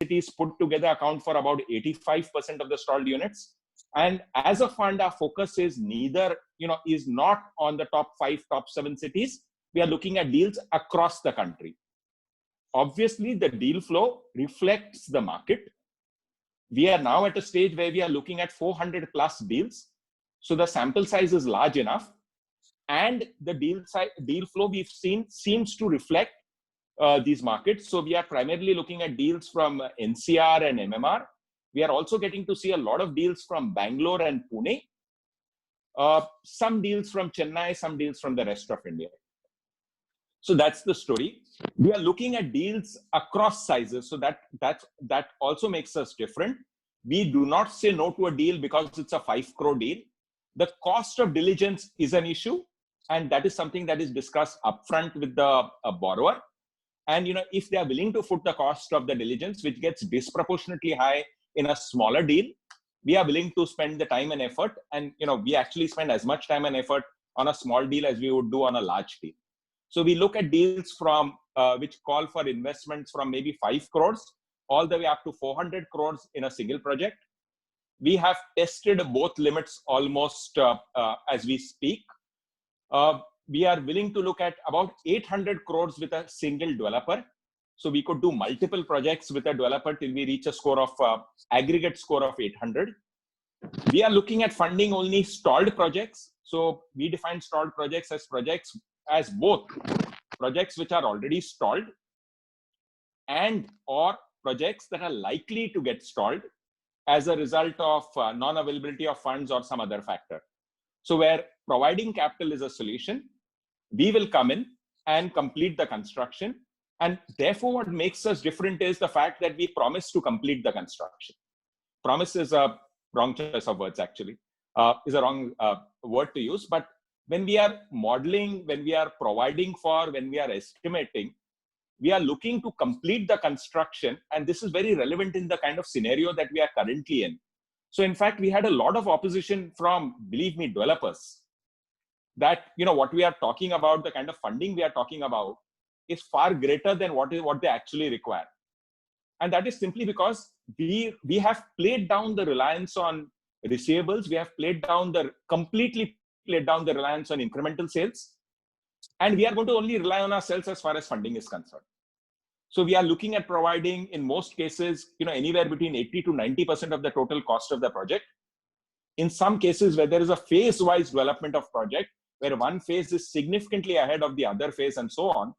cities put together account for about 85% of the stalled units. And as a fund, our focus is is not on the top 5, top 7 cities. We are looking at deals across the country. Obviously, the deal flow reflects the market. We are now at a stage where we are looking at 400 plus deals. So the sample size is large enough. And the deal flow we've seen seems to reflect these markets. So we are primarily looking at deals from NCR and MMR. We are also getting to see a lot of deals from Bangalore and Pune. Some deals from Chennai, some deals from the rest of India. So that's the story. We are looking at deals across sizes. So that also makes us different. We do not say no to a deal because it's a 5 crore deal. The cost of diligence is an issue. And that is something that is discussed upfront with the borrower. And if they are willing to foot the cost of the diligence, which gets disproportionately high in a smaller deal, we are willing to spend the time and effort. And we actually spend as much time and effort on a small deal as we would do on a large deal. So we look at deals from which call for investments from maybe 5 crores all the way up to 400 crores in a single project. We have tested both limits almost as we speak. We are willing to look at about 800 crores with a single developer. So we could do multiple projects with a developer till we reach a score of aggregate score of 800. We are looking at funding only stalled projects. So we define stalled projects as both projects which are already stalled and or projects that are likely to get stalled as a result of non-availability of funds or some other factor. So where providing capital is a solution, we will come in and complete the construction. And therefore, what makes us different is the fact that we promise to complete the construction. Promise is a wrong choice of words, actually, is a wrong word to use. But when we are modeling, when we are providing for, when we are estimating, we are looking to complete the construction. And this is very relevant in the kind of scenario that we are currently in. So in fact, we had a lot of opposition from, believe me, developers that, what we are talking about, the kind of funding we are talking about is far greater than what they actually require. And that is simply because we have played down the reliance on receivables. We have completely played down the reliance on incremental sales. And we are going to only rely on ourselves as far as funding is concerned. So we are looking at providing, in most cases, anywhere between 80 to 90% of the total cost of the project. In some cases where there is a phase-wise development of project, where one phase is significantly ahead of the other phase and so on,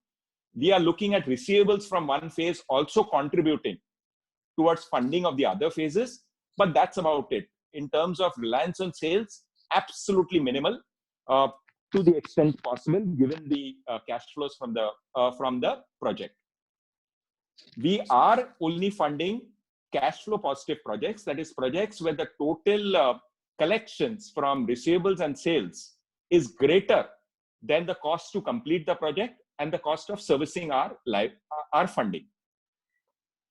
we are looking at receivables from one phase also contributing towards funding of the other phases. But that's about it. In terms of reliance on sales, absolutely minimal to the extent possible, given the cash flows from the project. We are only funding cash flow positive projects, that is projects where the total collections from receivables and sales is greater than the cost to complete the project and the cost of servicing our funding.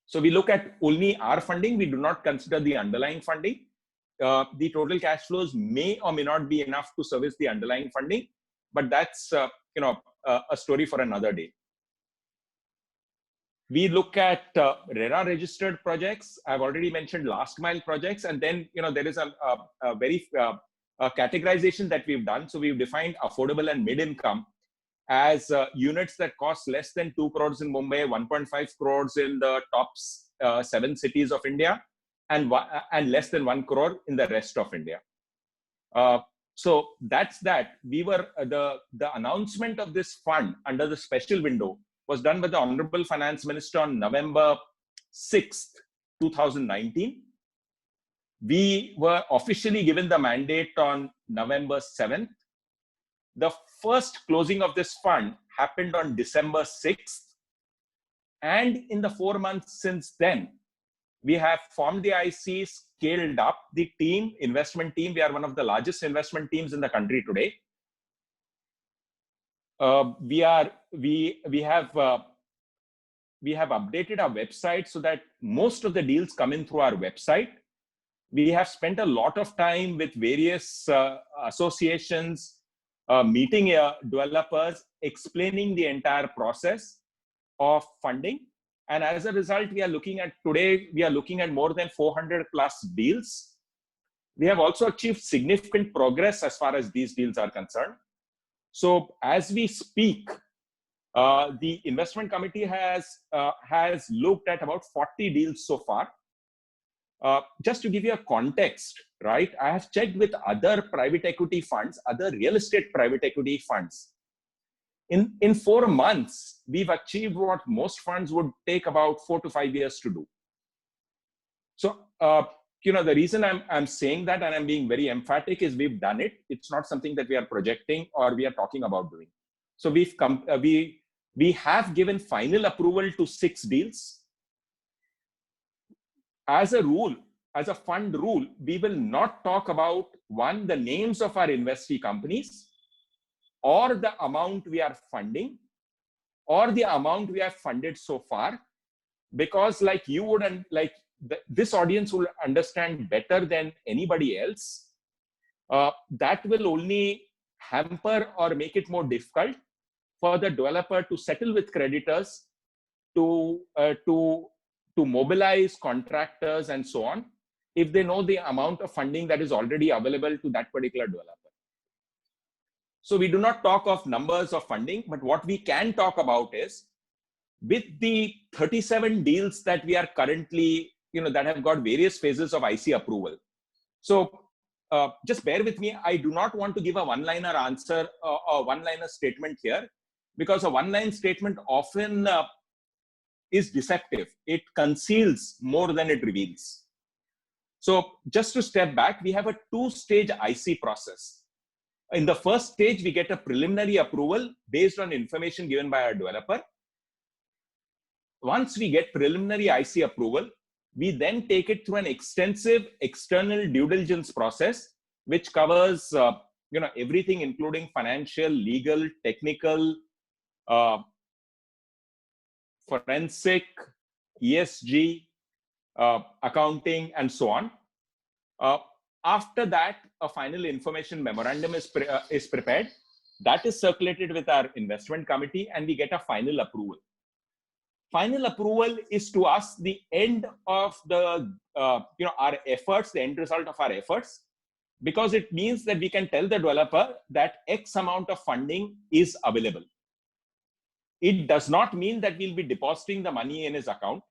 So we look at only our funding. We do not consider the underlying funding. The total cash flows may or may not be enough to service the underlying funding, but that's a story for another day. We look at RERA registered projects. I've already mentioned last mile projects, and then there is a very categorization that we've done. So we've defined affordable and mid-income as units that cost less than 2 crores in Mumbai, 1.5 crores in the top 7 cities of India, and less than 1 crore in the rest of India. So that's that. We were the announcement of this fund under the special window was done by the Honorable Finance Minister on November 6th, 2019. We were officially given the mandate on November 7th. The first closing of this fund happened on December 6th. And in the 4 months since then, we have formed the IC, scaled up the team, investment team. We are one of the largest investment teams in the country today. We have updated our website so that most of the deals come in through our website. We have spent a lot of time with various associations, meeting developers, explaining the entire process of funding. And as a result, we are looking at more than 400 plus deals. We have also achieved significant progress as far as these deals are concerned. So as we speak, the investment committee has looked at about 40 deals so far. Just to give you a context, right? I have checked with other private equity funds, other real estate private equity funds. In 4 months, we've achieved what most funds would take about 4 to 5 years to do. So, the reason I'm saying that and I'm being very emphatic is we've done it. It's not something that we are projecting or we are talking about doing. So we have given final approval to 6 deals. As a rule, as a fund rule, we will not talk about the names of our investee companies or the amount we are funding or the amount we have funded so far, because like you would, and like this audience will understand better than anybody else, that will only hamper or make it more difficult for the developer to settle with creditors, to mobilize contractors and so on, if they know the amount of funding that is already available to that particular developer. So we do not talk of numbers of funding, but what we can talk about is, with the 37 deals that we are currently, that have got various phases of IC approval. So just bear with me. I do not want to give a one-liner answer or one-liner statement here, because a one-line statement often is deceptive. It conceals more than it reveals. So just to step back, we have a 2-stage IC process. In the first stage, we get a preliminary approval based on information given by our developer. Once we get preliminary IC approval, we then take it through an extensive external due diligence process, which covers everything, including financial, legal, technical, forensic, ESG, accounting, and so on. After that, a final information memorandum is prepared. That is circulated with our investment committee, and we get a final approval. Final approval is to us the end of the our efforts, the end result of our efforts, because it means that we can tell the developer that X amount of funding is available. It does not mean that we'll be depositing the money in his account.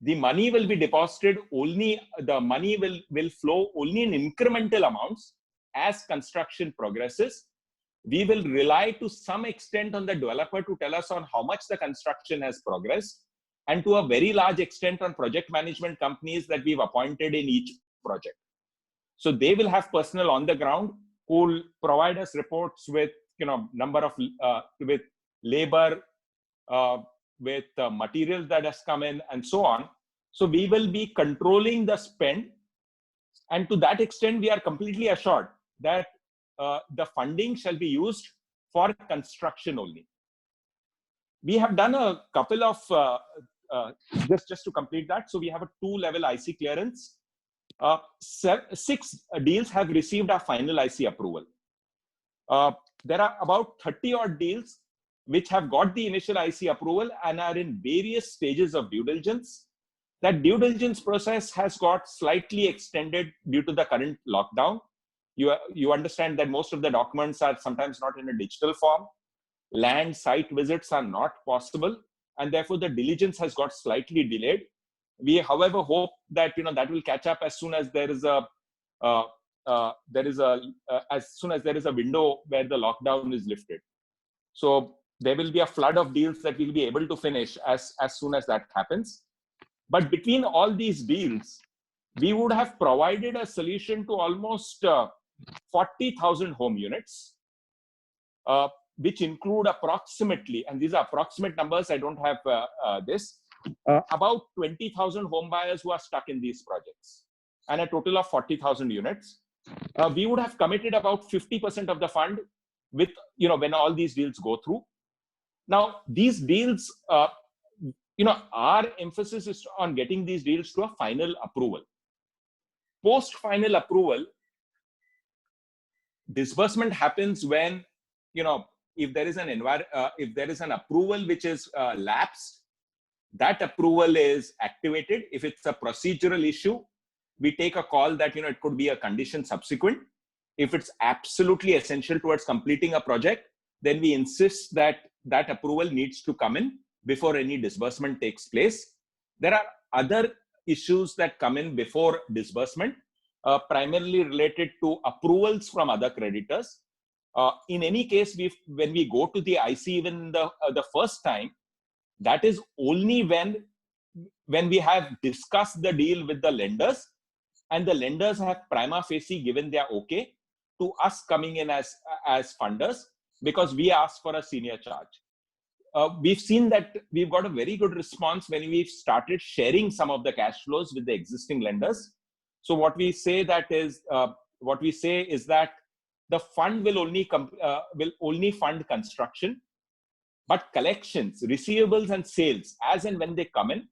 The money will be deposited only, the money will flow only in incremental amounts as construction progresses. We will rely to some extent on the developer to tell us on how much the construction has progressed, and to a very large extent on project management companies that we've appointed in each project. So they will have personnel on the ground who will provide us reports with number of with labor, with materials that has come in, and so on. So we will be controlling the spend, and to that extent, we are completely assured that the funding shall be used for construction only. We have done a couple of, just to complete that, so we have a 2-level IC clearance. 6 deals have received a final IC approval. There are about 30 odd deals which have got the initial IC approval and are in various stages of due diligence. That due diligence process has got slightly extended due to the current lockdown. You understand that most of the documents are sometimes not in a digital form. Land site visits are not possible, and therefore the diligence has got slightly delayed. We, however, hope that that will catch up as soon as there is a window where the lockdown is lifted. So there will be a flood of deals that we'll be able to finish as soon as that happens. But between all these deals, we would have provided a solution to almost 40,000 home units, which include approximately, and these are approximate numbers, I don't have about 20,000 home buyers who are stuck in these projects, and a total of 40,000 units. We would have committed about 50% of the fund with, when all these deals go through. Now, these deals, our emphasis is on getting these deals to a final approval. Post-final approval, disbursement happens when, if there is an approval which is lapsed, that approval is activated. If it's a procedural issue, we take a call that, it could be a condition subsequent. If it's absolutely essential towards completing a project, then we insist that that approval needs to come in before any disbursement takes place. There are other issues that come in before disbursement, primarily related to approvals from other creditors. In any case, when we go to the IC even the first time, that is only when we have discussed the deal with the lenders and the lenders have prima facie given their okay to us coming in as funders, because we ask for a senior charge. We've seen that we've got a very good response when we've started sharing some of the cash flows with the existing lenders. So what we say is that the fund will only fund construction, but collections, receivables, and sales, as and when they come in,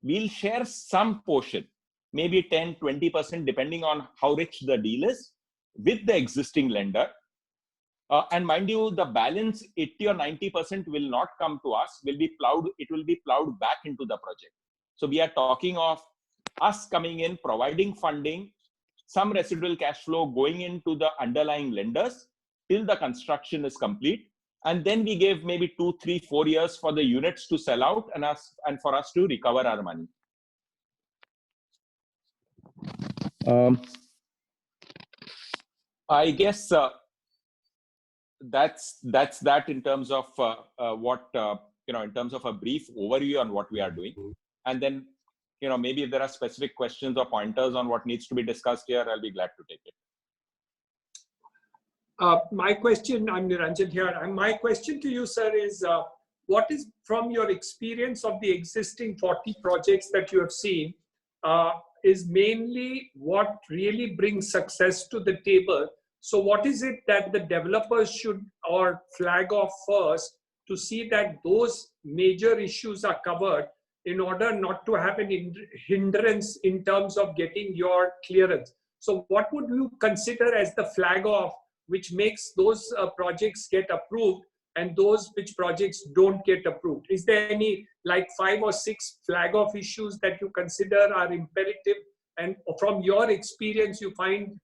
we'll share some portion, maybe 10-20%, depending on how rich the deal is, with the existing lender. And mind you, the balance 80 or 90% will not come to us. It will be plowed back into the project. So we are talking of us coming in, providing funding, some residual cash flow going into the underlying lenders till the construction is complete. And then we give maybe 2, 3, 4 years for the units to sell out and for us to recover our money. I guess that's that in terms of what in terms of a brief overview on what we are doing. And then maybe if there are specific questions or pointers on what needs to be discussed here, I'll be glad to take it. My question, I'm Niranjan here, and my question to you, sir, is what is, from your experience of the existing 40 projects that you have seen, is mainly what really brings success to the table? So what is it that the developers should flag off first to see that those major issues are covered in order not to have an hindrance in terms of getting your clearance? So what would you consider as the flag off which makes those projects get approved and those which projects don't get approved? Is there any like 5 or 6 flag off issues that you consider are imperative? And from your experience, you find,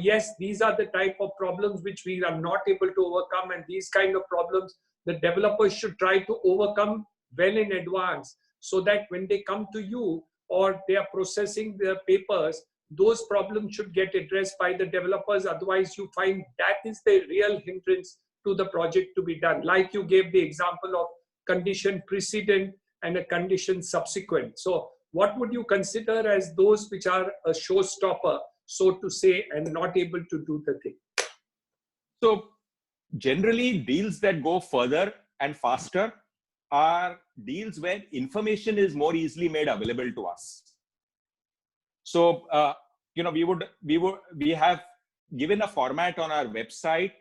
yes, these are the type of problems which we are not able to overcome, and these kind of problems the developers should try to overcome well in advance, so that when they come to you or they are processing their papers, those problems should get addressed by the developers. Otherwise, you find that is the real hindrance to the project to be done. Like you gave the example of condition precedent and a condition subsequent. So what would you consider as those which are a showstopper, so to say, and not able to do the thing? So generally, deals that go further and faster are deals where information is more easily made available to us. So we have given a format on our website.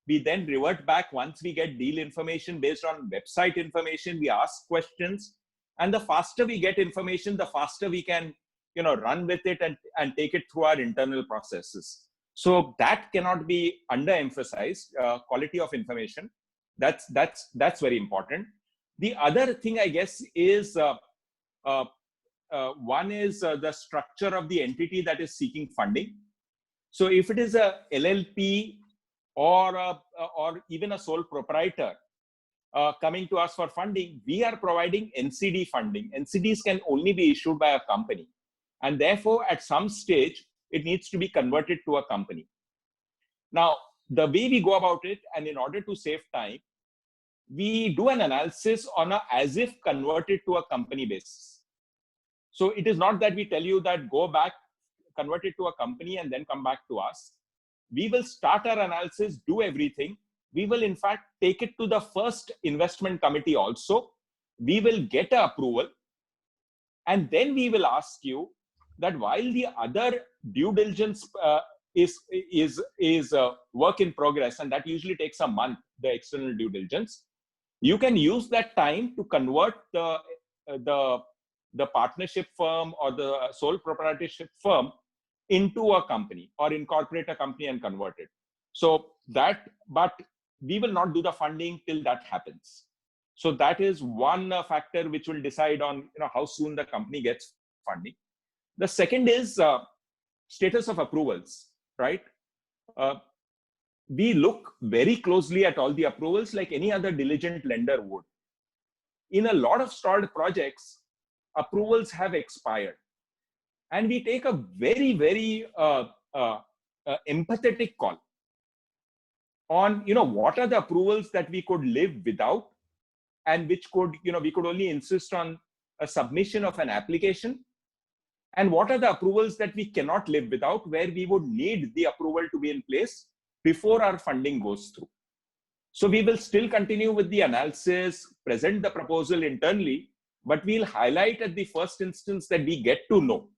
We then revert back once we get deal information based on website information. We ask questions, and the faster we get information, the faster we can run with it and take it through our internal processes. So that cannot be underemphasized. Quality of information, that's very important. The other thing, I guess, is one is the structure of the entity that is seeking funding. So if it is a LLP or even a sole proprietor coming to us for funding, we are providing NCD funding. NCDs can only be issued by a company, and therefore at some stage it needs to be converted to a company. Now, the way we go about it, and in order to save time, we do an analysis on a as if converted to a company basis. So it is not that we tell you that go back, convert it to a company, and then come back to us. We will start our analysis, do everything. We will in fact take it to the first investment committee also. We will get an approval. And then we will ask you that while the other due diligence is a work in progress, and that usually takes a month, the external due diligence, you can use that time to convert the partnership firm or the sole proprietorship firm into a company, or incorporate a company and convert it. So but we will not do the funding till that happens. So that is one factor which will decide on how soon the company gets funding. The second is status of approvals, right? We look very closely at all the approvals like any other diligent lender would. In a lot of stalled projects, approvals have expired. And we take a very, very empathetic call on, what are the approvals that we could live without, and which could, we could only insist on a submission of an application. And what are the approvals that we cannot live without, where we would need the approval to be in place before our funding goes through. So we will still continue with the analysis, present the proposal internally, but we'll highlight at the first instance that we get to know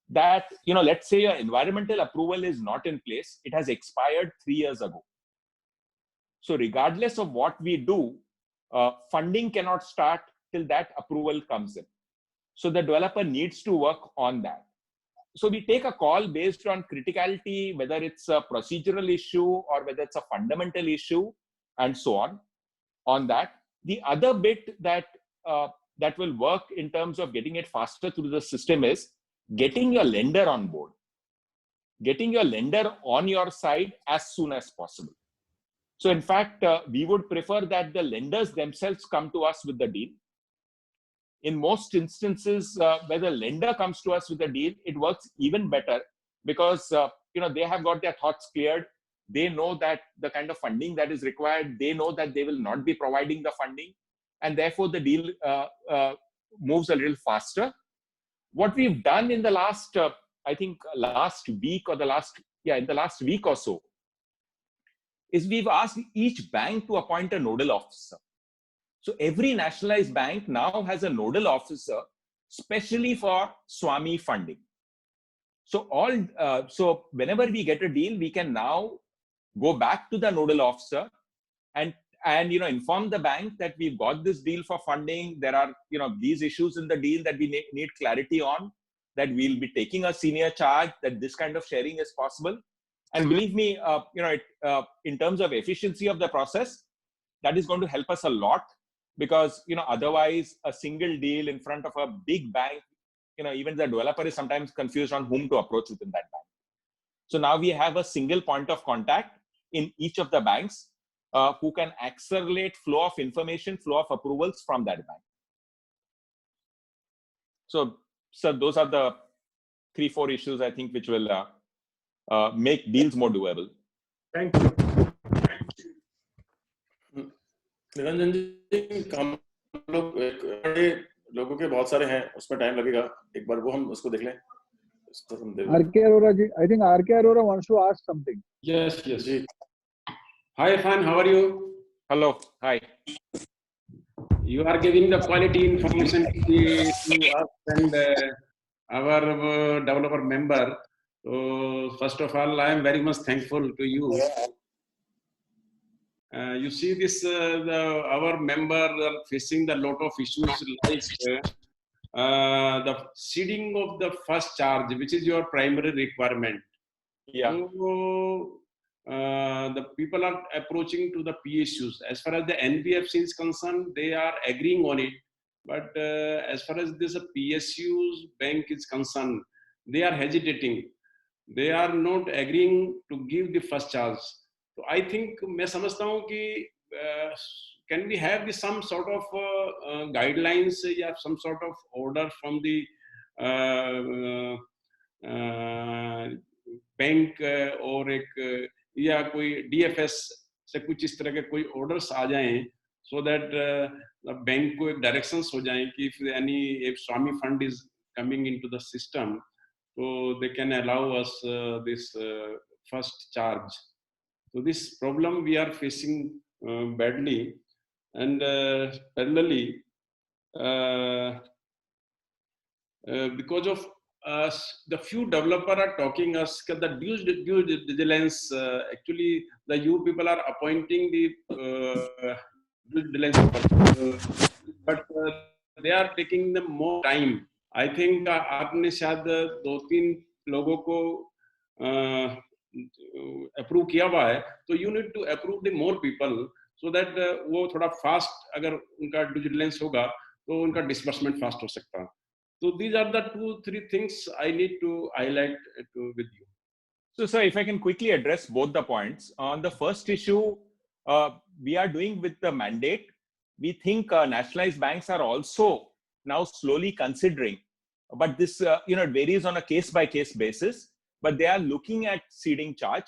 that, let's say your environmental approval is not in place, it has expired 3 years ago. So regardless of what we do, funding cannot start till that approval comes in. So the developer needs to work on that. So we take a call based on criticality, whether it's a procedural issue or whether it's a fundamental issue, and so on that. The other bit that will work in terms of getting it faster through the system is getting your lender on board, getting your lender on your side as soon as possible. So in fact, we would prefer that the lenders themselves come to us with the deal. In most instances, where the lender comes to us with a deal, it works even better because they have got their thoughts cleared. They know that the kind of funding that is required, they know that they will not be providing the funding, and therefore the deal moves a little faster. What we've done in the last, I think last week or in the last week or so, is we've asked each bank to appoint a nodal officer. So every nationalized bank now has a nodal officer, specially for SWAMI funding. So so whenever we get a deal, we can now go back to the nodal officer and inform the bank that we've got this deal for funding. There are these issues in the deal that we need clarity on, that we'll be taking a senior charge, that this kind of sharing is possible. And believe me, in terms of efficiency of the process, that is going to help us a lot. Because otherwise a single deal in front of a big bank, even the developer is sometimes confused on whom to approach within that bank. So now we have a single point of contact in each of the banks who can accelerate flow of information, flow of approvals from that bank. So those are the 3-4 issues I think which will make deals more doable. Thank you. Niranjan जी, हम लोगों के बहुत सारे हैं, उसमें time लगेगा, एक बार वो हम उसको देख लें. RK Arora ji, I think RK Arora wants to ask something. Yes. Ji. Hi Irfan, how are you? Hello, hi. You are giving the quality information to us and our developer member. So first of all, I am very much thankful to you. You see this, our member are facing the lot of issues like the seeding of the first charge, which is your primary requirement. Yeah. So, the people are approaching to the PSUs. As far as the NBFC is concerned, they are agreeing on it. But as far as this PSUs bank is concerned, they are hesitating. They are not agreeing to give the first charge. So I think मैं समझता हूँ कि can we have some sort of guidelines या some sort of order from the bank और एक या कोई DFS से कुछ इस तरह के कोई orders आ जाएं, so that the bank को एक directions हो जाएं कि if SWAMI fund is coming into the system, so they can allow us this first charge. So this problem we are facing badly, and parallelly, because of the few developers are talking us that the due diligence, actually the you people are appointing the due diligence, but they are taking them more time. I think आपने शायद 2-3 लोगों को approve किया हुआ है, तो you need to approve the more people so that वो थोड़ा fast अगर उनका due diligence होगा तो उनका disbursement fast हो सकता है. So these are the 2-3 things I need to highlight with you. So, sir, if I can quickly address both the points. On the first issue, we are doing with the mandate. We think nationalized banks are also now slowly considering, but this it varies on a case-by-case basis. But they are looking at ceding charge.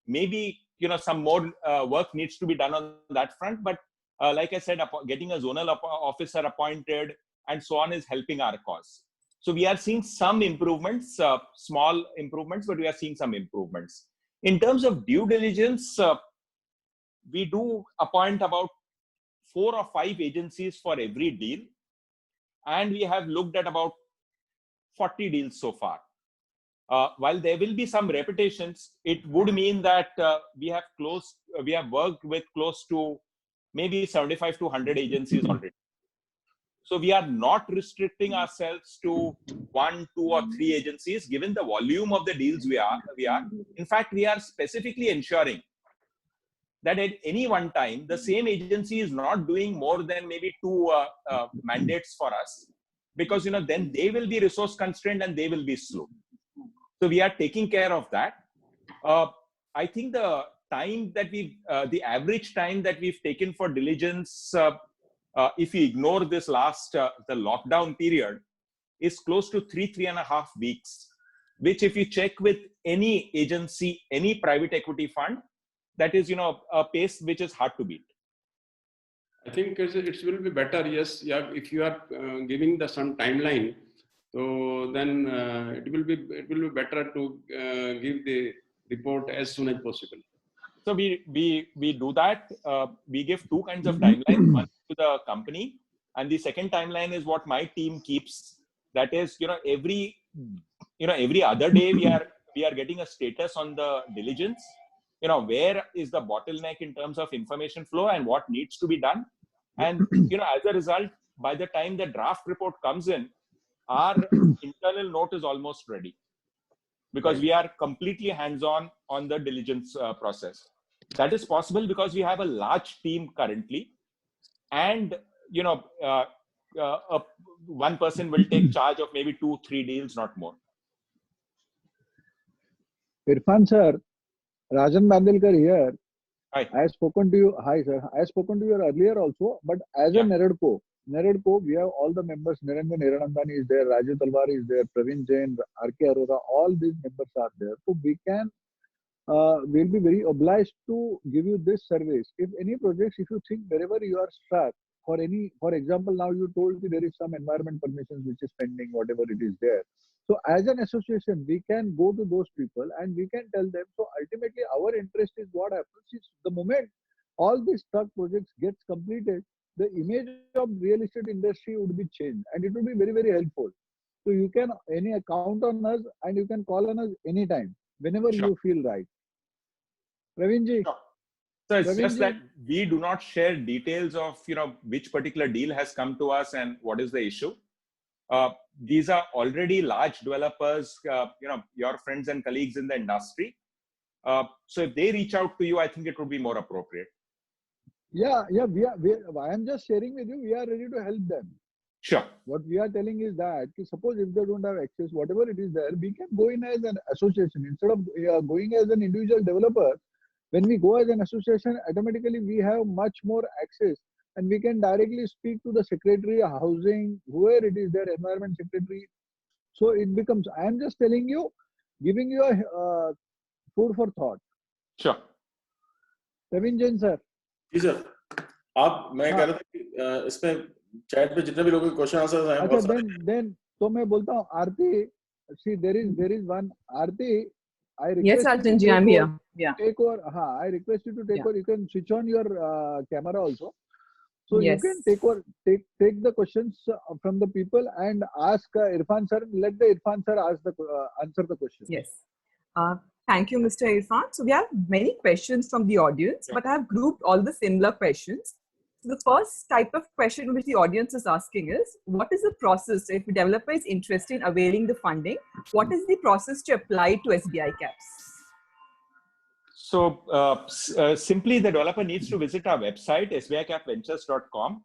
Maybe some more work needs to be done on that front. But like I said, getting a zonal officer appointed and so on is helping our cause. So we are seeing some improvements, small improvements, but we are seeing some improvements. In terms of due diligence, we do appoint about 4 or 5 agencies for every deal. And we have looked at about 40 deals so far. While there will be some repetitions, it would mean that we have worked with close to maybe 75 to 100 agencies already. So we are not restricting ourselves to 1, 2, or 3 agencies, given the volume of the deals we are. In fact, we are specifically ensuring that at any one time, the same agency is not doing more than maybe 2 mandates for us, because then they will be resource constrained and they will be slow. So we are taking care of that. I think the time that the average time that we've taken for diligence, if we ignore this last the lockdown period, is close to 3.5 weeks, which if you check with any agency, any private equity fund, that is a pace which is hard to beat. I think it will be better, yes. Yeah, if you are giving some timeline, so then it will be better to give the report as soon as possible. So we do that. We give 2 kinds of timelines. One to the company, and the second timeline is what my team keeps. That is, every other day we are getting a status on the diligence. Where is the bottleneck in terms of information flow and what needs to be done. And as a result, by the time the draft report comes in, our internal note is almost ready, because we are completely hands-on on the diligence process. That is possible because we have a large team currently, and one person will take charge of maybe 2-3 deals, not more. Irfan sir, Rajan Bandilkar here. Hi. I have spoken to you. Hi sir. I have spoken to you earlier also, but as a NEREDCO, we have all the members. Niranjan Hiranandani is there, Raju Talwar is there, Praveen Jain, R.K. Arora, all these members are there. So we can, we'll be very obliged to give you this service. If any projects, if you think wherever you are stuck, for example, now you told me there is some environment permissions which is pending, whatever it is there. So as an association, we can go to those people and we can tell them. So ultimately, our interest is what happens is the moment all these stuck projects gets completed, the image of real estate industry would be changed, and it would be very, very helpful. So you can count on us, and you can call on us anytime, whenever you feel right. Praveenji. Sure. So it's just that we do not share details of which particular deal has come to us and what is the issue. These are already large developers, your friends and colleagues in the industry. So if they reach out to you, I think it would be more appropriate. Yeah. I am just sharing with you. We are ready to help them. Sure. What we are telling is that suppose if they don't have access, whatever it is there, we can go in as an association instead of going as an individual developer. When we go as an association, automatically we have much more access, and we can directly speak to the secretary, housing, whoever it is there, environment secretary. So it becomes, I am just telling you, giving you a food for thought. Sure. Praveen Jain sir. Ji sir, मैं कह रहा था कि इसमें chat पे जितने भी लोगों के क्वेश्चन आंसर्स हैं बहुत सारे। Then तो मैं बोलता हूँ आरती, see there is one Aarti. I request yes, Arjun ji, I'm here. Yeah. Take over. I request you to take over. You can switch on your camera also. So you can take the questions from the people and ask Irfan sir. Let the Irfan sir answer the question. Yes. Thank you, Mr. Irfan. So we have many questions from the audience, but I have grouped all the similar questions. So the first type of question which the audience is asking is, what is the process if a developer is interested in availing the funding? What is the process to apply to SBI CAPS? So simply the developer needs to visit our website, sbicapventures.com.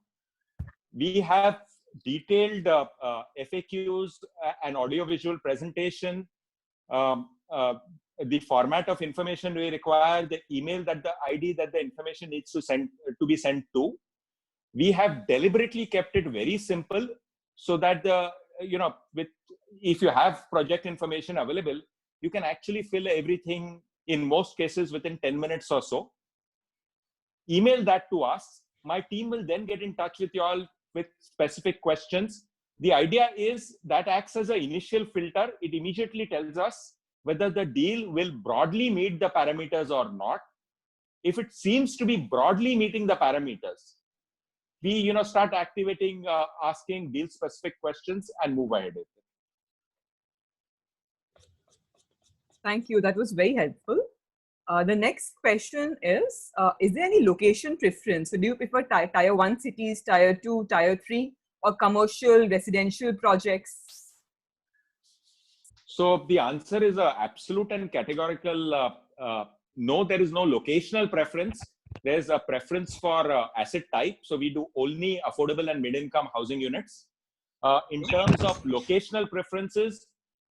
We have detailed FAQs and audiovisual presentation, the format of information we require, the email that the ID that the information needs to be sent to. We have deliberately kept it very simple so that if you have project information available, you can actually fill everything in most cases within 10 minutes or so. Email that to us. My team will then get in touch with you all with specific questions. The idea is that acts as an initial filter. It immediately tells us whether the deal will broadly meet the parameters or not. If it seems to be broadly meeting the parameters, we start activating, asking deal specific questions and move ahead with it. Thank you. That was very helpful. The next question is there any location preference? So do you prefer tier 1 cities, tier 2, tier 3, or commercial, residential projects? So the answer is absolute and categorical no. There is no locational preference. There's a preference for asset type. So we do only affordable and mid-income housing units. In terms of locational preferences,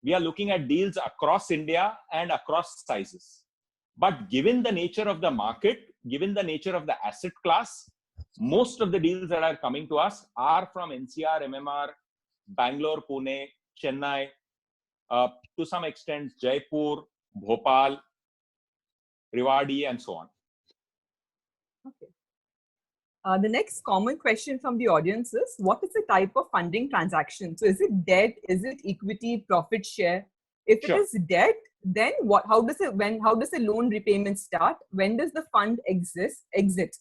we are looking at deals across India and across sizes. But given the nature of the market, given the nature of the asset class, most of the deals that are coming to us are from NCR, MMR, Bangalore, Pune, Chennai, to some extent Jaipur, Bhopal, Rewari, and so on. Okay. The next common question from the audience is, what is the type of funding transaction? So is it debt? Is it equity, profit share? If it is debt, then how does the loan repayment start? When does the fund exit?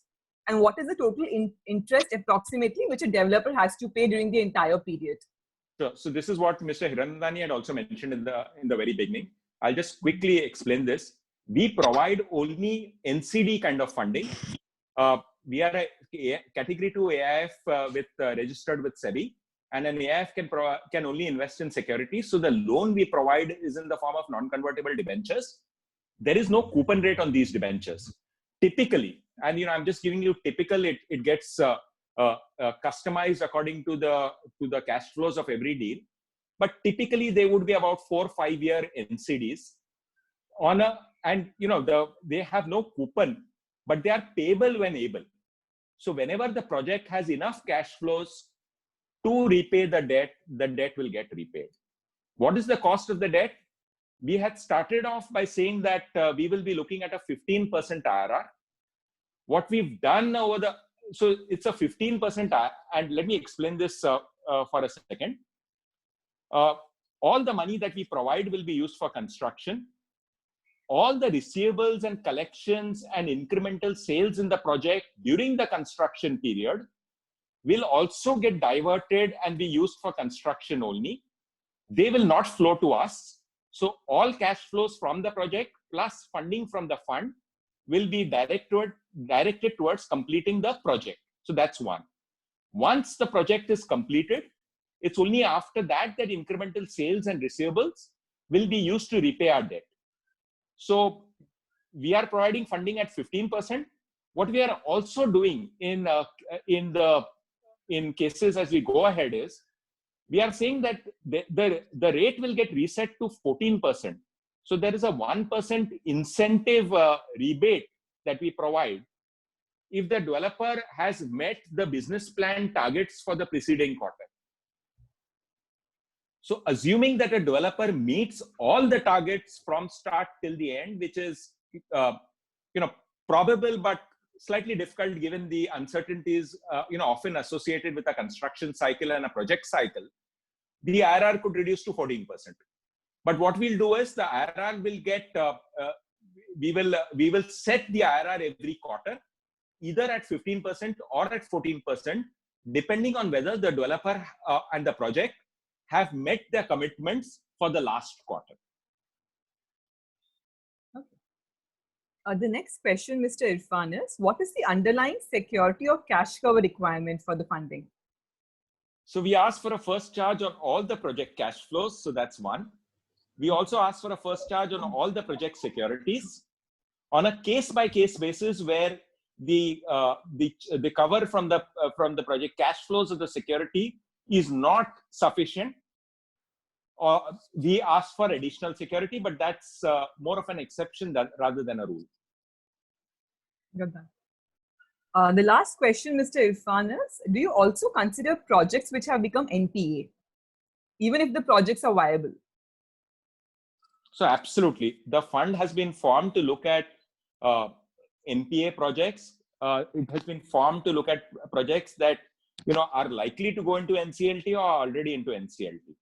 And what is the total interest approximately which a developer has to pay during the entire period? Sure. So this is what Mr. Hiranandani had also mentioned in the very beginning. I'll just quickly explain this. We provide only NCD kind of funding. We are a category 2 AIF registered with SEBI, and an AIF can only invest in securities. So the loan we provide is in the form of non-convertible debentures. There is no coupon rate on these debentures. Typically, and I'm just giving you typical. It gets customized according to the cash flows of every deal. But typically, they would be about 4 or 5 year NCDs they have no coupon, but they are payable when able. So whenever the project has enough cash flows to repay the debt will get repaid. What is the cost of the debt? We had started off by saying that we will be looking at a 15% IRR. What we've done so it's a 15%, and let me explain this for a second. All the money that we provide will be used for construction. All the receivables and collections and incremental sales in the project during the construction period will also get diverted and be used for construction only. They will not flow to us. So all cash flows from the project plus funding from the fund will be directed towards completing the project. So that's one. Once the project is completed, it's only after that incremental sales and receivables will be used to repay our debt. So we are providing funding at 15%. What we are also doing in cases as we go ahead is, we are saying that the rate will get reset to 14%. So there is a 1% incentive rebate that we provide if the developer has met the business plan targets for the preceding quarter. So assuming that a developer meets all the targets from start till the end, which is probable but slightly difficult given the uncertainties often associated with a construction cycle and a project cycle, the IRR could reduce to 14%. But what we'll do is the IRR will get we will set the IRR every quarter, either at 15% or at 14%, depending on whether the developer and the project have met their commitments for the last quarter. Okay. The next question, Mr. Irfan, is what is the underlying security or cash cover requirement for the funding? So we ask for a first charge on all the project cash flows. So that's one. We also ask for a first charge on all the project securities. on a case-by-case basis where the cover from the project cash flows of the security is not sufficient, or we ask for additional security, but that's more of an exception rather than a rule. Got that. The last question, Mr. Irfan, is, do you also consider projects which have become NPA, even if the projects are viable? So absolutely. The fund has been formed to look at NPA projects. It has been formed to look at projects that are likely to go into NCLT or already into NCLT.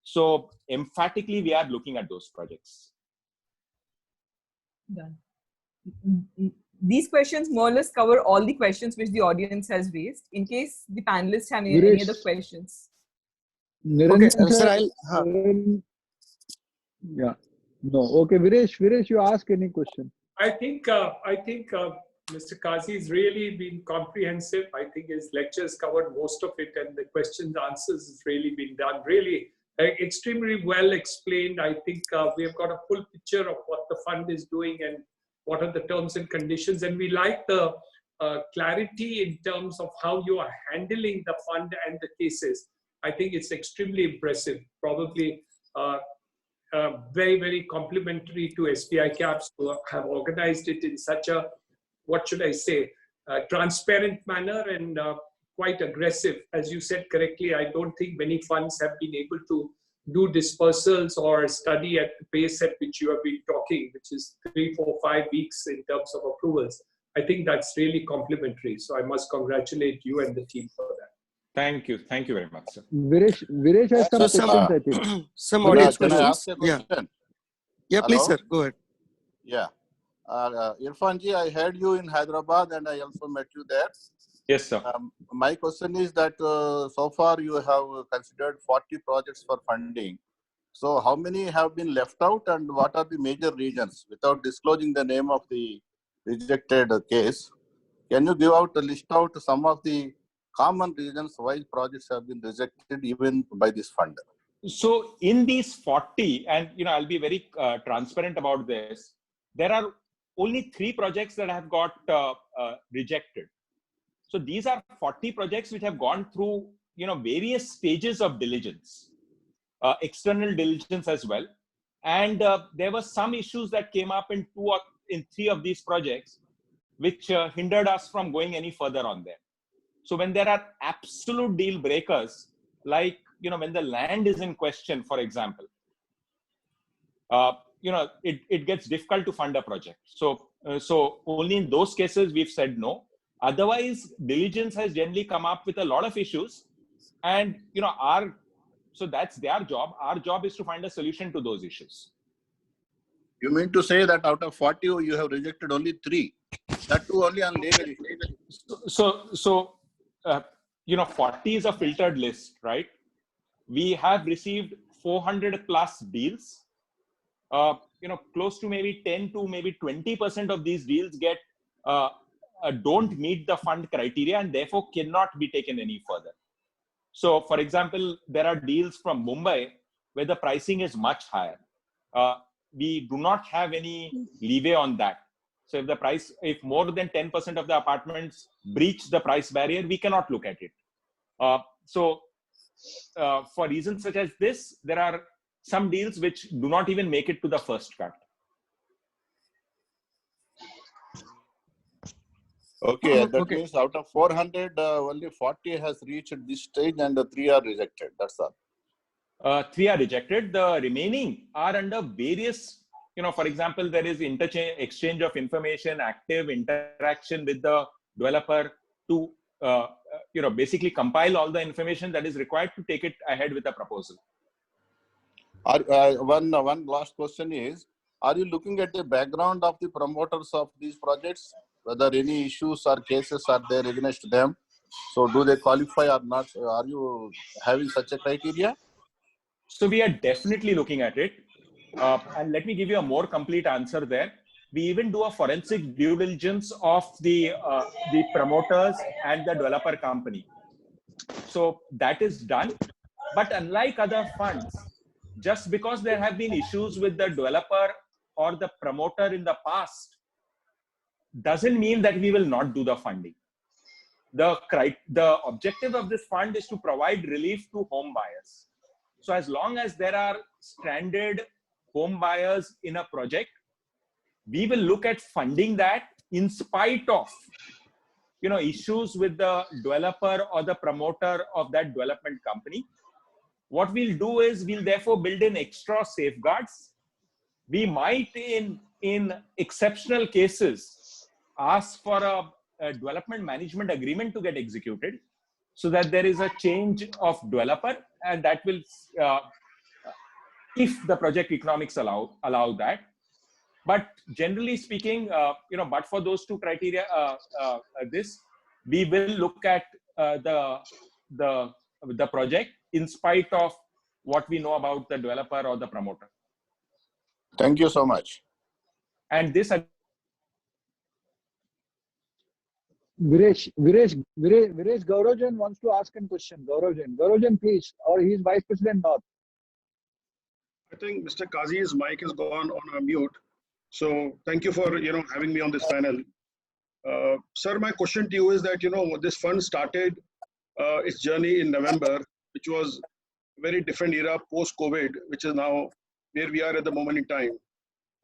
So emphatically, we are looking at those projects. Done. These questions more or less cover all the questions which the audience has raised. In case the panelists have any other questions. Okay, sir, yeah. No. Okay, Viresh, you ask any question. I think Mr. Kazi has really been comprehensive. I think his lectures covered most of it, and the questions and answers has really been done. Really extremely well explained. I think we have got a full picture of what the fund is doing and what are the terms and conditions. And we like the clarity in terms of how you are handling the fund and the cases. I think it's extremely impressive. Probably very, very complimentary to SBI Caps to have organized it in such a, what should I say, transparent manner and quite aggressive. As you said correctly, I don't think many funds have been able to do dispersals or study at the pace at which you have been talking, which is 3, 4, 5 weeks in terms of approvals. I think that's really complimentary. So I must congratulate you and the team for that. Thank you. Thank you very much, sir. Viresh has some questions, I think. Some audience questions. Can I ask a question? Yeah, please, sir. Go ahead. Yeah. Irfan ji, I heard you in Hyderabad and I also met you there. Yes, sir. My question is that so far you have considered 40 projects for funding. So how many have been left out and what are the major reasons? Without disclosing the name of the rejected case, can you give out a list out some of the common reasons why projects have been rejected even by this fund? So in these 40, and I'll be very transparent about this, there are only 3 projects that have got rejected. So these are 40 projects which have gone through various stages of diligence, external diligence as well. And there were some issues that came up in 3 of these projects, which hindered us from going any further on them. So when there are absolute deal breakers, like when the land is in question, for example, it gets difficult to fund a project. So only in those cases we've said no. Otherwise, diligence has generally come up with a lot of issues, and so that's their job. Our job is to find a solution to those issues. You mean to say that out of 40 you have rejected only 3? That too only on legal issues. So 40 is a filtered list, right? We have received 400 plus deals. Close to maybe 10 to maybe 20% of these deals don't meet the fund criteria and therefore cannot be taken any further. So, for example, there are deals from Mumbai where the pricing is much higher. We do not have any leeway on that. So if more than 10% of the apartments breach the price barrier, we cannot look at it. For reasons such as this, there are some deals which do not even make it to the first cut. Okay, that means out of 400, only 40 has reached this stage and 3 are rejected. That's all. 3 are rejected. The remaining are under various, for example, there is exchange of information, active interaction with the developer to, basically compile all the information that is required to take it ahead with a proposal. One last question is, are you looking at the background of the promoters of these projects? Whether any issues or cases are there against them? So do they qualify or not? Are you having such a criteria? So we are definitely looking at it. And let me give you a more complete answer there. We even do a forensic due diligence of the promoters and the developer company. So that is done. But unlike other funds, just because there have been issues with the developer or the promoter in the past, doesn't mean that we will not do the funding. The objective of this fund is to provide relief to home buyers. So as long as there are stranded home buyers in a project, we will look at funding that in spite of issues with the developer or the promoter of that development company. What we'll do is we'll therefore build in extra safeguards. We might in exceptional cases ask for a development management agreement to get executed, so that there is a change of developer, and that will if the project economics allow that. But generally speaking, but for those two criteria, we will look at the project in spite of what we know about the developer or the promoter. Thank you so much. And this. Viresh Gaurajan wants to ask a question. Gaurajan, please, or he is Vice President North. I think Mr. Kazi's mic has gone on a mute. So thank you for having me on this panel. Sir, my question to you is that this fund started its journey in November, which was a very different era post-COVID, which is now where we are at the moment in time.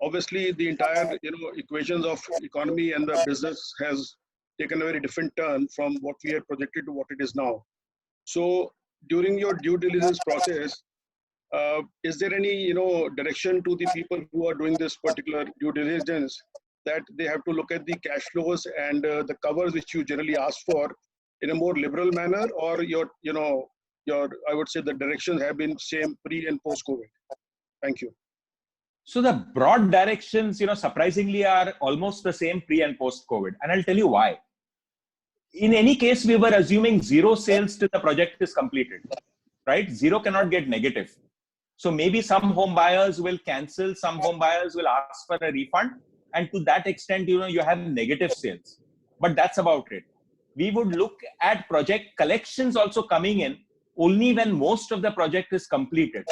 Obviously, the entire equations of economy and the business has taken a very different turn from what we had projected to what it is now. So during your due diligence process, is there any direction to the people who are doing this particular due diligence that they have to look at the cash flows and the covers which you generally ask for in a more liberal manner, or your I would say the directions have been same pre and post COVID? Thank you. So the broad directions, surprisingly are almost the same pre and post COVID, and I'll tell you why. In any case, we were assuming zero sales till the project is completed, right? Zero cannot get negative. So maybe some home buyers will cancel, some home buyers will ask for a refund, and to that extent, you have negative sales. But that's about it. We would look at project collections also coming in only when most of the project is completed,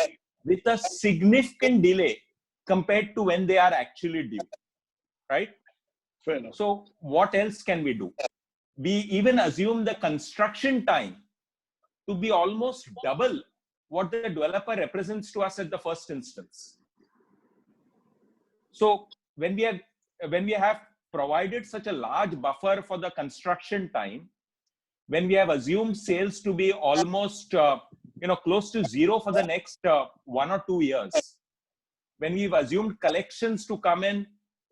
with a significant delay compared to when they are actually due, right? Fair enough. So what else can we do? We even assume the construction time to be almost double what the developer represents to us at the first instance. So when we have provided such a large buffer for the construction time, when we have assumed sales to be almost close to zero for the next 1 or 2 years, when we've assumed collections to come in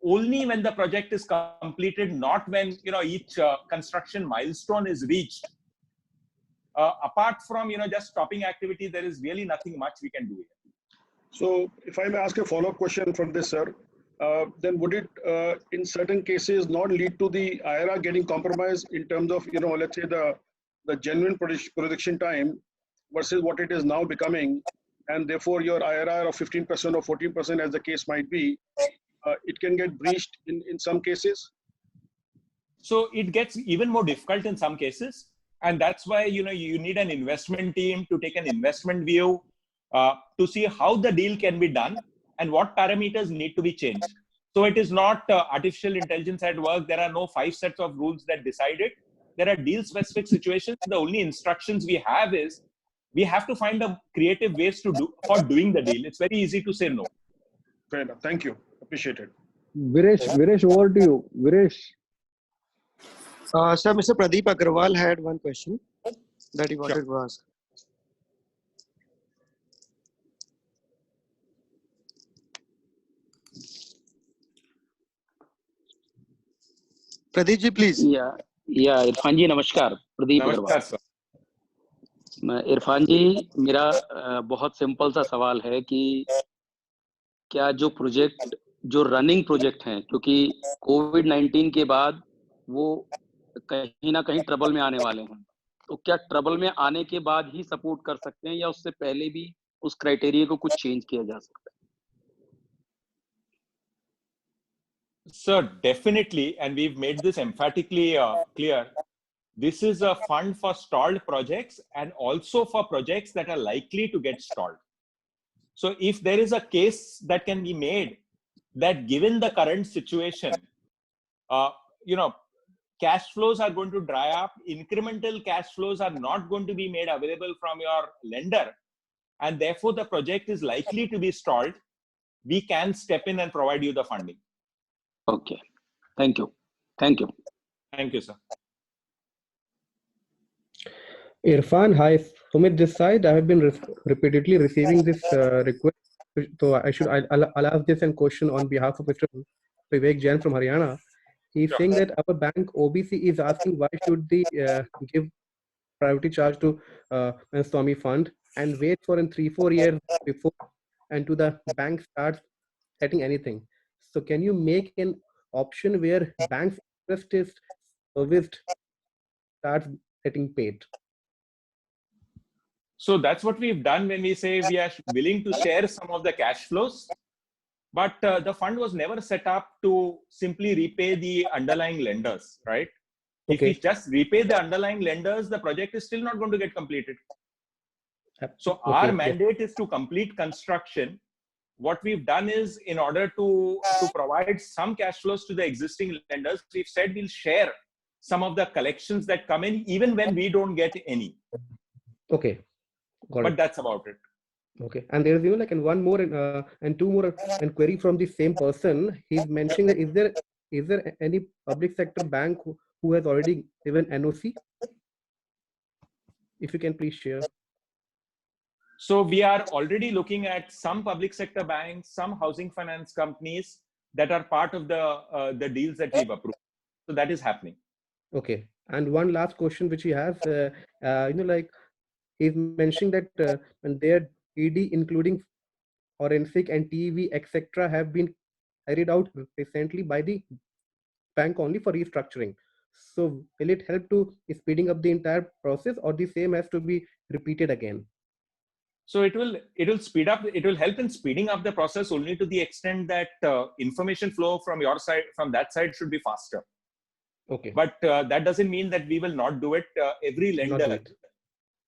only when the project is completed, not when each construction milestone is reached. Apart from just stopping activity, there is really nothing much we can do here. So if I may ask a follow-up question from this, sir, then would it in certain cases not lead to the IRR getting compromised in terms of let's say the genuine production time versus what it is now becoming, and therefore your IRR of 15% or 14% as the case might be, it can get breached in some cases? So it gets even more difficult in some cases. And that's why, you need an investment team to take an investment view to see how the deal can be done and what parameters need to be changed. So it is not artificial intelligence at work. There are no 5 sets of rules that decide it. There are deal specific situations. The only instructions we have is we have to find a creative ways for doing the deal. It's very easy to say no. Fair enough. Thank you. Appreciate it. Viresh, over to you. Viresh. Sir, Mr. Pradeep Agarwal had one question that he wanted to ask. Pradeep ji, please. Yeah, Irfan जी नमस्कार. प्रदीप अग्रवाल. इरफान जी, मेरा बहुत simple सा सवाल है कि क्या जो running project हैं, क्योंकि कोविड-19 के बाद वो कहीं ना कहीं ट्रबल में आने वाले हैं, तो क्या ट्रबल में आने के बाद ही सपोर्ट कर सकते हैं या उससे पहले भी उस क्राइटेरिया को कुछ चेंज किया जा सकता है? Sir, definitely, and we've made this emphatically clear. This is a fund for stalled projects and also for projects that are likely to get stalled. So if there is a case that can be made that given the current situation, cash flows are going to dry up. Incremental cash flows are not going to be made available from your lender, and therefore the project is likely to be stalled. We can step in and provide you the funding. Okay. Thank you. Thank you. Thank you, sir. Irfan, hi. Sumit this side. I have been repeatedly receiving this request. So I'll ask this and question on behalf of Mr. Vivek Jain from Haryana. He's saying that our bank OBC is asking why should they give priority charge to Swami Fund and wait for 3-4 years before and to the bank starts setting anything. So can you make an option where bank's interest is serviced starts getting paid? So that's what we've done when we say we are willing to share some of the cash flows. But the fund was never set up to simply repay the underlying lenders, right? Okay. If we just repay the underlying lenders, the project is still not going to get completed. So our mandate is to complete construction. What we've done is, in order to provide some cash flows to the existing lenders, we've said we'll share some of the collections that come in, even when we don't get any. Okay. But that's about it. Okay, and there's and one more and two more query from the same person. He's mentioning that is there any public sector bank who has already given NOC? If you can please share. So we are already looking at some public sector banks, some housing finance companies that are part of the deals that we've approved. So that is happening. Okay, and one last question which he has, he's mentioning that when their ED, including forensic and TEV, etc., have been carried out recently by the bank only for restructuring. So will it help to speeding up the entire process, or the same has to be repeated again? So it will speed up. It will help in speeding up the process only to the extent that information flow from your side, from that side, should be faster. Okay. But that doesn't mean that we will not do it. Every lender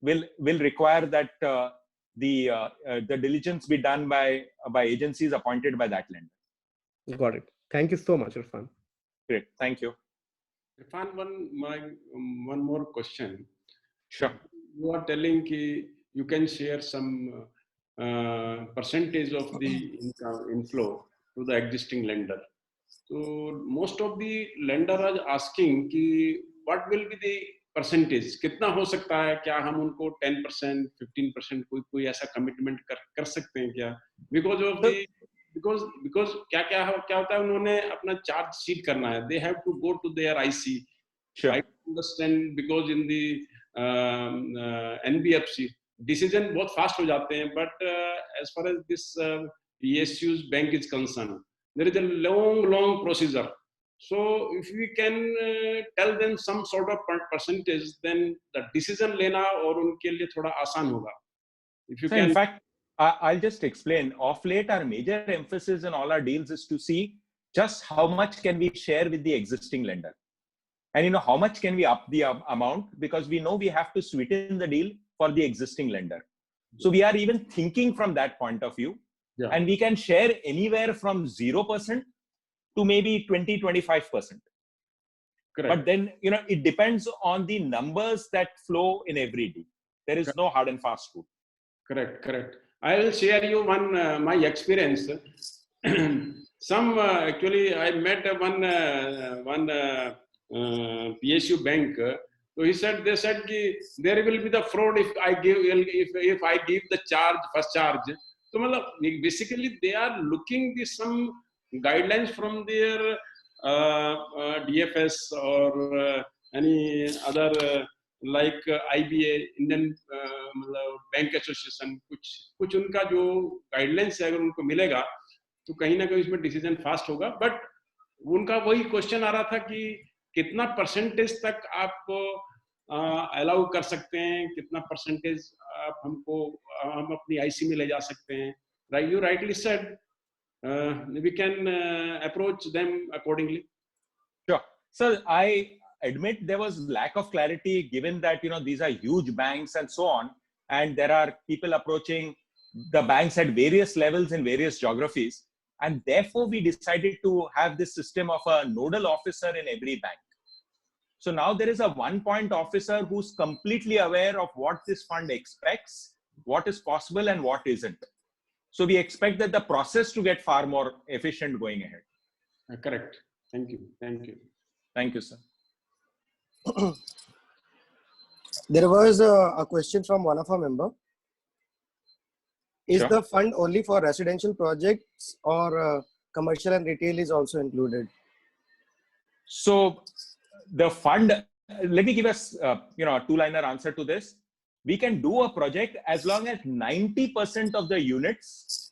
will require that the diligence be done by agencies appointed by that lender. Got it. Thank you so much, Irfan. Great. Thank you. Irfan, one more question. Sure. You are telling that you can share some percentage of the income inflow to the existing lender. So most of the lender are asking कि what will be the percentage? कितना हो सकता है? क्या हम उनको 10%, 15% कोई ऐसा commitment कर सकते हैं क्या? Because of the because क्या होता है, उन्होंने अपना charge sheet करना है. They have to go to their IC. Sure. I understand because in the NBFC decision बहुत fast हो जाते हैं, but as far as this PSU's bank is concerned, there is a long procedure. So if we can tell them some sort of percentage, then the decision लेना और उनके लिए थोड़ा आसान होगा. If you can. In fact, I'll just explain. Of late, our major emphasis in all our deals is to see just how much can we share with the existing lender, and how much can we up the amount, because we know we have to sweeten the deal for the existing lender. So we are even thinking from that point of view. Yeah. And we can share anywhere from 0% to maybe 20-25%. Correct. But then, it depends on the numbers that flow in every deal. There is no hard and fast rule. Correct. I will share you one my experience. Actually, I met one PSU bank. So they said that there will be the fraud if I give the first charge. So basically they are looking at some guidelines from their DFS or any other like IBA, Indian Bank Association, कुछ उनका जो guidelines है, अगर उनको मिलेगा तो कहीं ना कहीं इसमें decision fast होगा. But उनका वही question आ रहा था कि कितना percentage तक आप allow कर सकते हैं, कितना percentage आप हम अपनी IC में ले जा सकते हैं. Right, you rightly said we can approach them accordingly. Sure. So I admit there was lack of clarity, given that these are huge banks and so on, and there are people approaching the banks at various levels in various geographies. And therefore, we decided to have this system of a nodal officer in every bank. So now there is a one-point officer who's completely aware of what this fund expects, what is possible and what isn't. So we expect that the process to get far more efficient going ahead. Correct. Thank you. Thank you. Thank you, sir. There was a question from one of our members. Is the fund only for residential projects or commercial and retail is also included? So the fund, let me give us a two-liner answer to this. We can do a project as long as 90% of the units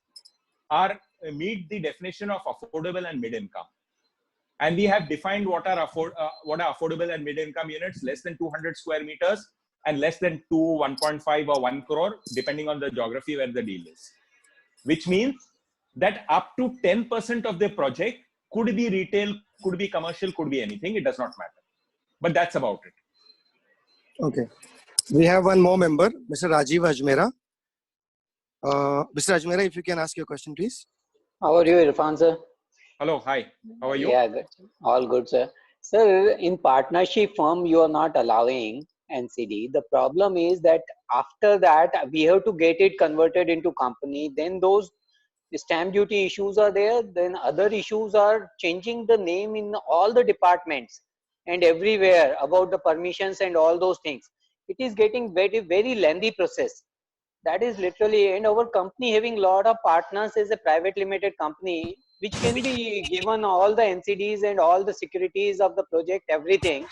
meet the definition of affordable and mid-income. And we have defined what are affordable and mid-income units, less than 200 square meters and less than 2, 1.5 or 1 crore, depending on the geography where the deal is. Which means that up to 10% of the project could be retail, could be commercial, could be anything. It does not matter. But that's about it. Okay. We have one more member, Mr. Rajiv Ajmera. Mr. Ajmera, if you can ask your question, please. How are you, Irfan, sir? Hello, hi. How are you? Yeah, good. All good, sir. Sir, in partnership firm, you are not allowing NCD. The problem is that after that, we have to get it converted into company. Then those stamp duty issues are there. Then other issues are changing the name in all the departments and everywhere about the permissions and all those things. It is getting very, very lengthy process. That is literally, and our company having a lot of partners as a private limited company, which can be given all the NCDs and all the securities of the project, everything.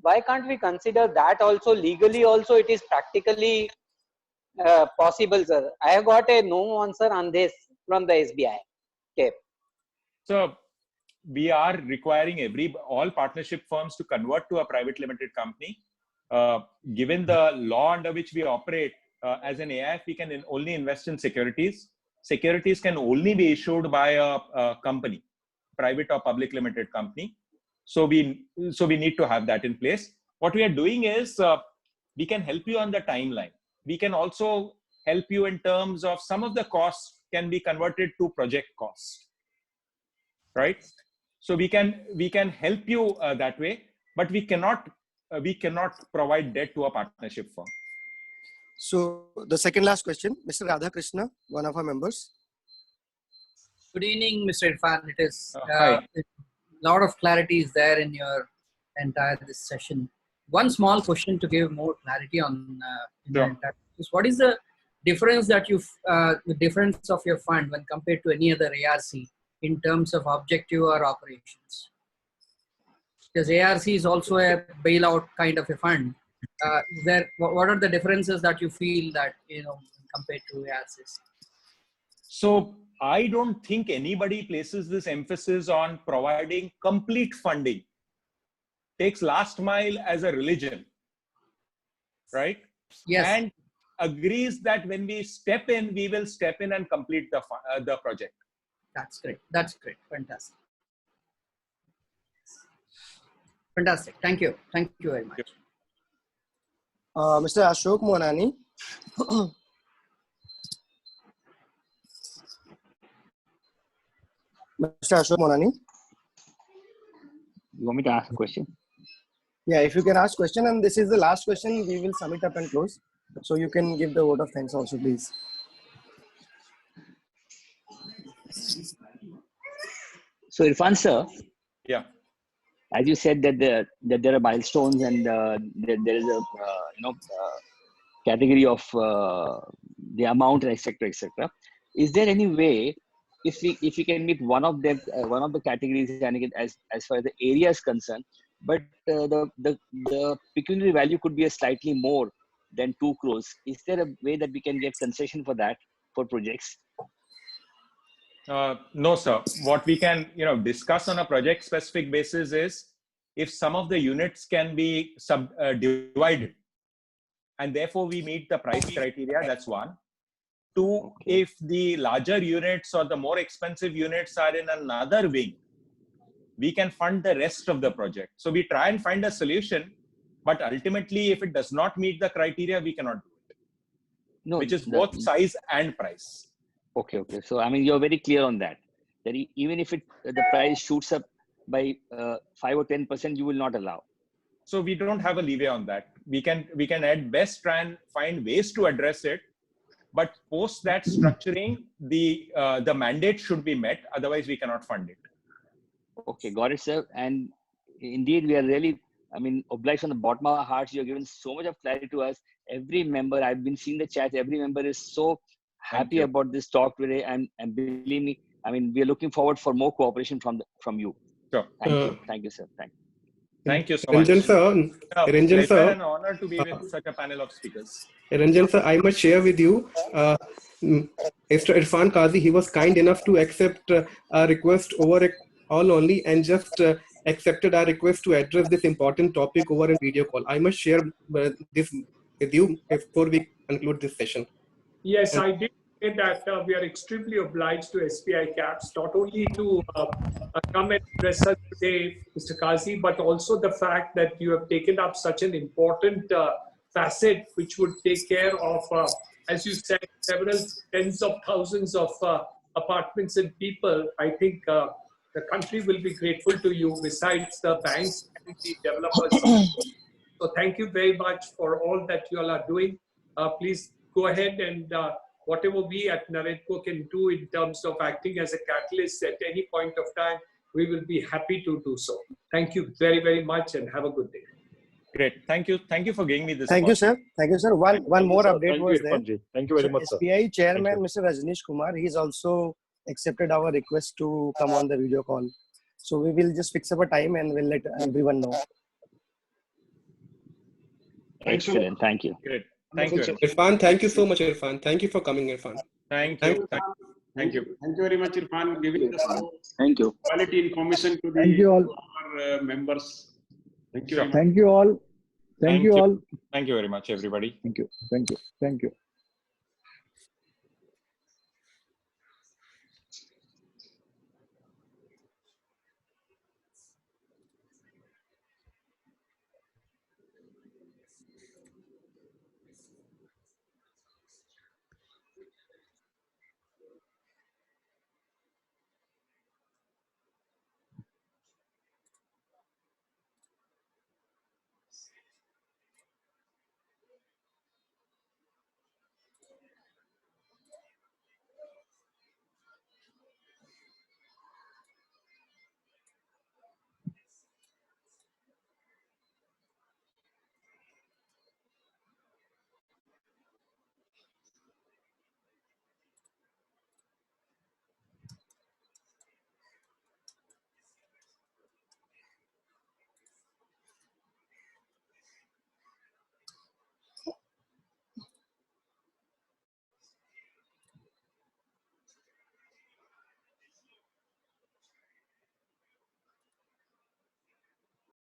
Why can't we consider that also legally also it is practically possible, sir? I have got a no answer on this from the SBI. Okay. So we are requiring all partnership firms to convert to a private limited company. Given the law under which we operate, as an AIF, we can only invest in securities. Securities can only be issued by a company, private or public limited company. So we need to have that in place. What we are doing is we can help you on the timeline. We can also help you in terms of some of the costs can be converted to project costs, right? So we can help you that way, but we cannot provide debt to a partnership firm. So the second last question, Mr. Radha Krishna, one of our members. Good evening, Mr. Irfan. It is a lot of clarity is there in your entire this session. One small question to give more clarity on what is the difference that the difference of your fund when compared to any other ARC in terms of objective or operations? Because ARC is also a bailout kind of a fund. What are the differences that you feel that compared to ARCs? So I don't think anybody places this emphasis on providing complete funding. Takes last mile as a religion, right? Yes. And agrees that when we step in, we will step in and complete the project. That's great. That's great. Fantastic. Fantastic. Thank you. Thank you very much. Mr. Ashok Monani. Mr. Ashok Monani. You want me to ask a question? Yeah, if you can ask question, and this is the last question, we will sum it up and close. So you can give the vote of thanks also, please. So Irfan sir, yeah, as you said that there are milestones and there is a category of the amount, etc., etc. Is there any way if we can meet one of the categories and as far as the area is concerned, but the pecuniary value could be a slightly more than 2 crores? Is there a way that we can get concession for that for projects? No, sir. What we can discuss on a project specific basis is if some of the units can be divided and therefore we meet the price criteria. That's one. Two, if the larger units or the more expensive units are in another wing, we can fund the rest of the project. So we try and find a solution, but ultimately if it does not meet the criteria, we cannot do it. No, which is both size and price. Okay. So I mean, you're very clear on that. that even if the price shoots up by 5 or 10%, you will not allow. So we don't have a leeway on that. We can at best try and find ways to address it, but post that structuring, the mandate should be met. Otherwise, we cannot fund it. Okay, got it, sir. And indeed, we are really, obliged from the bottom of our hearts. You have given so much of clarity to us. Every member, I've been seeing the chat. Every member is so happy about this talk today, and believe me, we are looking forward for more cooperation from you. Sure. Thank you, sir. Thank you so much. Ranjan sir, an honor to be with such a panel of speakers. Ranjan sir, I must share with you, Mr. Irfan Qazi, he was kind enough to accept a request over a call only, and just accepted our request to address this important topic over a video call. I must share this with you before we conclude this session. Yes, I did say that we are extremely obliged to SBI Caps, not only to come and address us today, Mr. Qazi, but also the fact that you have taken up such an important facet which would take care of, as you said, several tens of thousands of apartments and people. I think the country will be grateful to you, besides the banks and the developers. So thank you very much for all that you all are doing. Please go ahead and whatever we at NAREDCO can do in terms of acting as a catalyst at any point of time, we will be happy to do so. Thank you very, very much, and have a good day. Great. Thank you. Thank you for giving me this. Thank you, sir. Thank you, sir. One more update was there. Thank you very much, sir. SBI Chairman, Mr. Rajnish Kumar, he's also accepted our request to come on the video call. So we will just fix up a time and we'll let everyone know. Excellent. Thank you. Great. Thank you. Irfan, thank you so much, Irfan. Thank you for coming, Irfan. Thank you. Thank you very much, Irfan, giving us quality information to our members. Thank you. Thank you all. Thank you all. Thank you very much, everybody. Thank you. Thank you. Thank you.